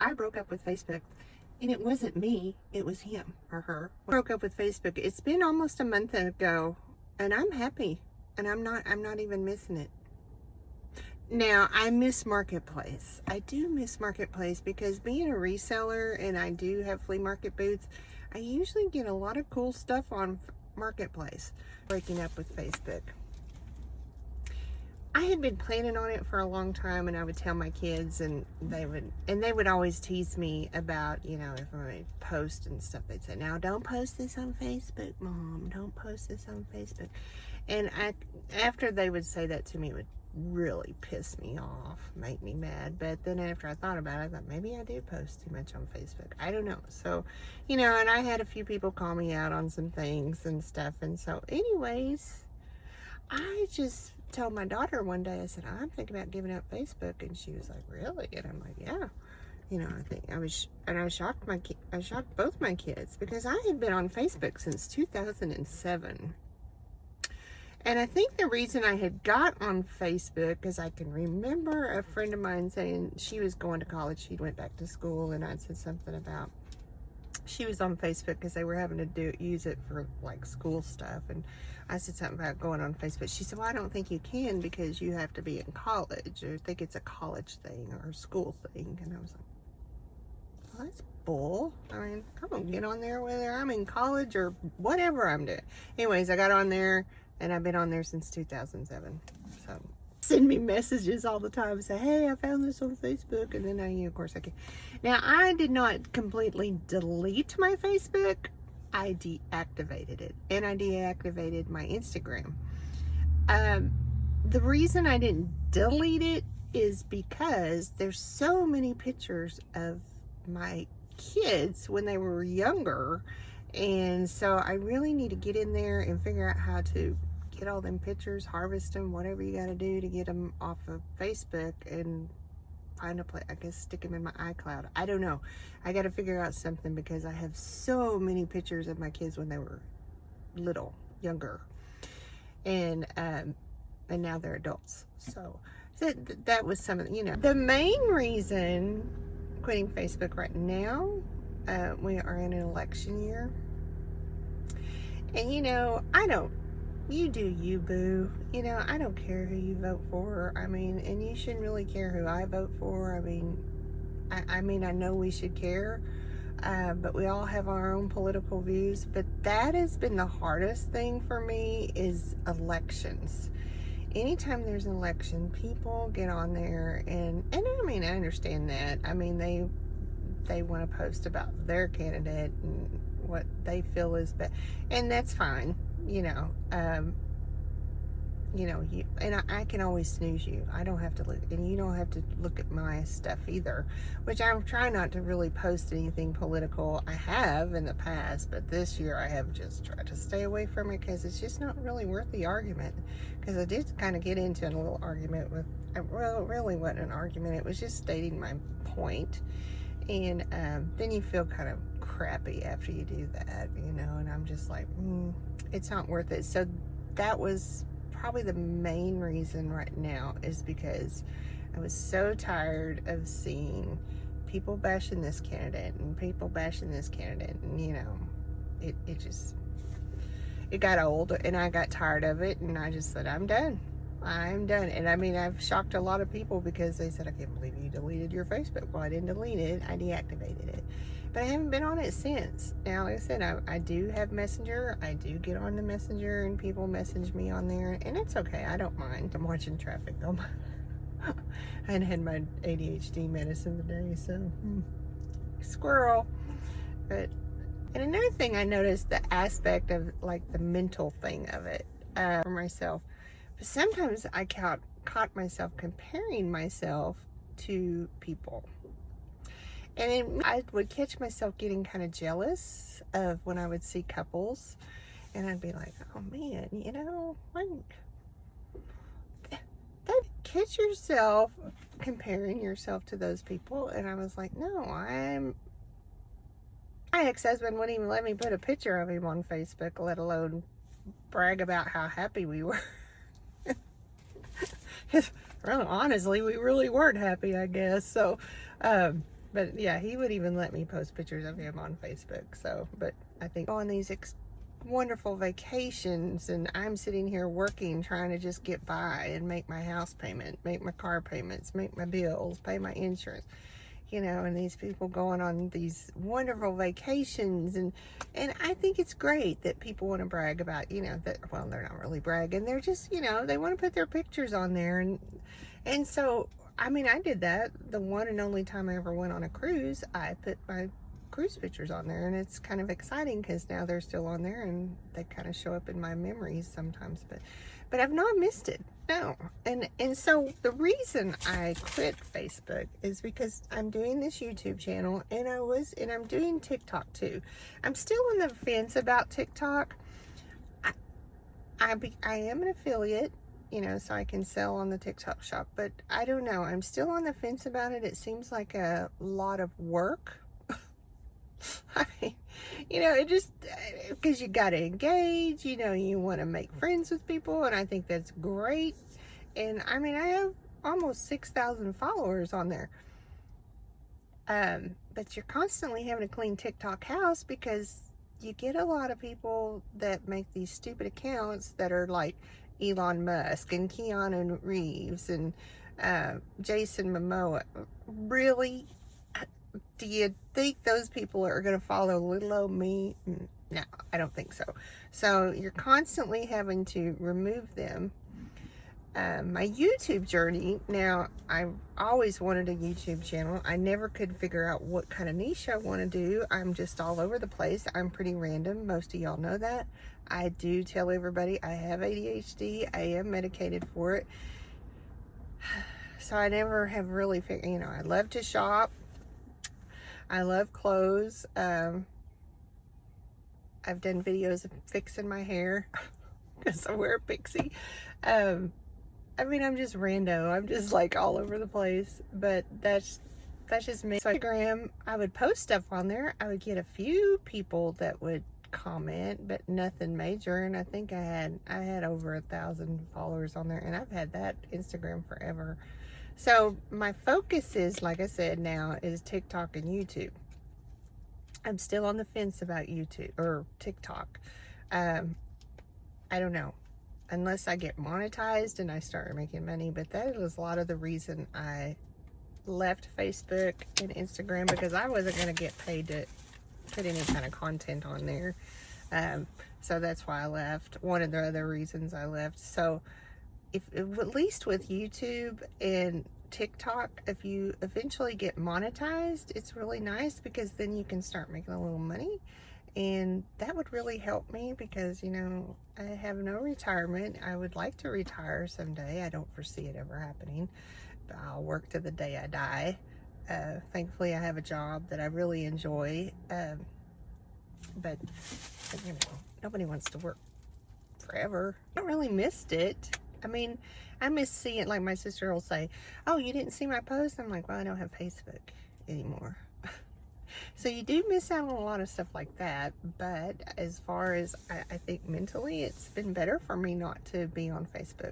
I broke up with Facebook, and it wasn't me, it was him or her. I broke up with Facebook. It's been almost a month ago, and I'm happy, and I'm not even missing it. Now, I miss Marketplace. I do miss Marketplace because being a reseller and I do have flea market booths, I usually get a lot of cool stuff on Marketplace. Breaking up with Facebook. I had been planning on it for a long time, and I would tell my kids, and they would always tease me about, you know, if I post and stuff, they'd say, "Now don't post this on Facebook, Mom. Don't post this on Facebook." And after they would say that to me, it would really piss me off, make me mad. But then after I thought about it, I thought maybe I do post too much on Facebook. I don't know. So, you know, and I had a few people call me out on some things and stuff. And so anyways, I just told my daughter one day, I said, "I'm thinking about giving up Facebook." And she was like, "Really?" And I'm like, "Yeah." You know, I shocked both my kids because I had been on Facebook since 2007. And I think the reason I had got on Facebook is I can remember a friend of mine saying she was going to college. She went back to school, and I said something about she was on Facebook because they were having to use it for like school stuff. And I said something about going on Facebook. She said, "Well, I don't think you can because you have to be in college, or think it's a college thing or a school thing." And I was like, "Well, that's bull. I mean, I'm gonna get on there whether I'm in college or whatever I'm doing." Anyways, I got on there. And I've been on there since 2007. So send me messages all the time. Say, "Hey, I found this on Facebook." And then of course I can. Now, I did not completely delete my Facebook. I deactivated it. And I deactivated my Instagram. The reason I didn't delete it is because there's so many pictures of my kids when they were younger. And so I really need to get in there and figure out how to get all them pictures, harvest them, whatever you got to do to get them off of Facebook, and find a place, I guess stick them in my iCloud. I don't know. I got to figure out something because I have so many pictures of my kids when they were little, younger. And now they're adults. So that was some of, you know, the main reason quitting Facebook right now. We are in an election year. And, you know, you do you, boo. You know, I don't care who you vote for. I mean, and you shouldn't really care who I vote for. I mean, I know we should care, but we all have our own political views. But that has been the hardest thing for me is elections. Anytime there's an election, people get on there and I mean, I understand that. I mean, they want to post about their candidate and what they feel is best, and that's fine, you know. I can always snooze you. I don't have to look, and you don't have to look at my stuff either, which I'm trying not to really post anything political. I have in the past, but this year I have just tried to stay away from it because it's just not really worth the argument. Because I did kind of get into a little argument with, well, it really wasn't an argument. It was just stating my point. And then you feel kind of crappy after you do that, you know, and I'm just like, it's not worth it. So that was probably the main reason right now, is because I was so tired of seeing people bashing this candidate and people bashing this candidate. And, you know, it got old, and I got tired of it, and I just said, I'm done. And I mean, I've shocked a lot of people because they said, "I can't believe you deleted your Facebook." Well, I didn't delete it. I deactivated it. But I haven't been on it since. Now, like I said, I do have Messenger. I do get on the Messenger, and people message me on there. And it's okay. I don't mind. I'm watching traffic, though. I hadn't had my ADHD medicine today, so squirrel. But, and another thing I noticed, the aspect of, like, the mental thing of it for myself. But sometimes I caught myself comparing myself to people. And then I would catch myself getting kind of jealous of when I would see couples. And I'd be like, "Oh man, you know, catch yourself comparing yourself to those people." And I was like, no, my ex-husband wouldn't even let me put a picture of him on Facebook, let alone brag about how happy we were. Well, honestly, we really weren't happy, I guess. So, But yeah, he would even let me post pictures of him on Facebook. So, but I think on these wonderful vacations, and I'm sitting here working, trying to just get by and make my house payment, make my car payments, make my bills, pay my insurance, you know, and these people going on these wonderful vacations, and I think it's great that people want to brag about, you know, that, well, they're not really bragging, they're just, you know, they want to put their pictures on there, and so, I mean, I did that the one and only time I ever went on a cruise. I put my cruise pictures on there, and it's kind of exciting because now they're still on there and they kind of show up in my memories sometimes, but I've not missed it, no. And so the reason I quit Facebook is because I'm doing this YouTube channel, and I'm doing TikTok too. I'm still on the fence about TikTok. I am an affiliate, you know, so I can sell on the TikTok shop, but I don't know, I'm still on the fence about it. It seems like a lot of work. I mean, you know, it just, because you got to engage, you know, you want to make friends with people, and I think that's great. And I mean, I have almost 6,000 followers on there. But you're constantly having to clean TikTok house because you get a lot of people that make these stupid accounts that are like Elon Musk and Keanu Reeves and Jason Momoa. Really? Do you think those people are going to follow little old me? No, I don't think so. So you're constantly having to remove them. My YouTube journey, now, I always wanted a YouTube channel. I never could figure out what kind of niche I want to do. I'm just all over the place. I'm pretty random. Most of y'all know that. I do tell everybody I have ADHD. I am medicated for it. So I never have really figured, you know, I love to shop. I love clothes. I've done videos of fixing my hair because I wear a pixie. I mean, I'm just rando. I'm just like all over the place, but that's just me. So Instagram, I would post stuff on there. I would get a few people that would comment, but nothing major. And I think I had over 1,000 followers on there, and I've had that Instagram forever. So my focus is, like I said, now is TikTok and YouTube. I'm still on the fence about YouTube or TikTok. I don't know, unless I get monetized and I start making money. But that is a lot of the reason I left Facebook and Instagram, because I wasn't going to get paid to put any kind of content on there. So that's why I left. One of the other reasons I left. So at least with YouTube and TikTok, if you eventually get monetized, it's really nice, because then you can start making a little money, and that would really help me, because, you know, I have no retirement. I would like to retire someday. I don't foresee it ever happening, but I'll work to the day I die. Thankfully, I have a job that I really enjoy, but you know, nobody wants to work forever. I really missed it. I mean, I miss seeing, like my sister will say, oh, you didn't see my post? I'm like, well, I don't have Facebook anymore. So you do miss out on a lot of stuff like that. But as far as I think mentally, it's been better for me not to be on Facebook.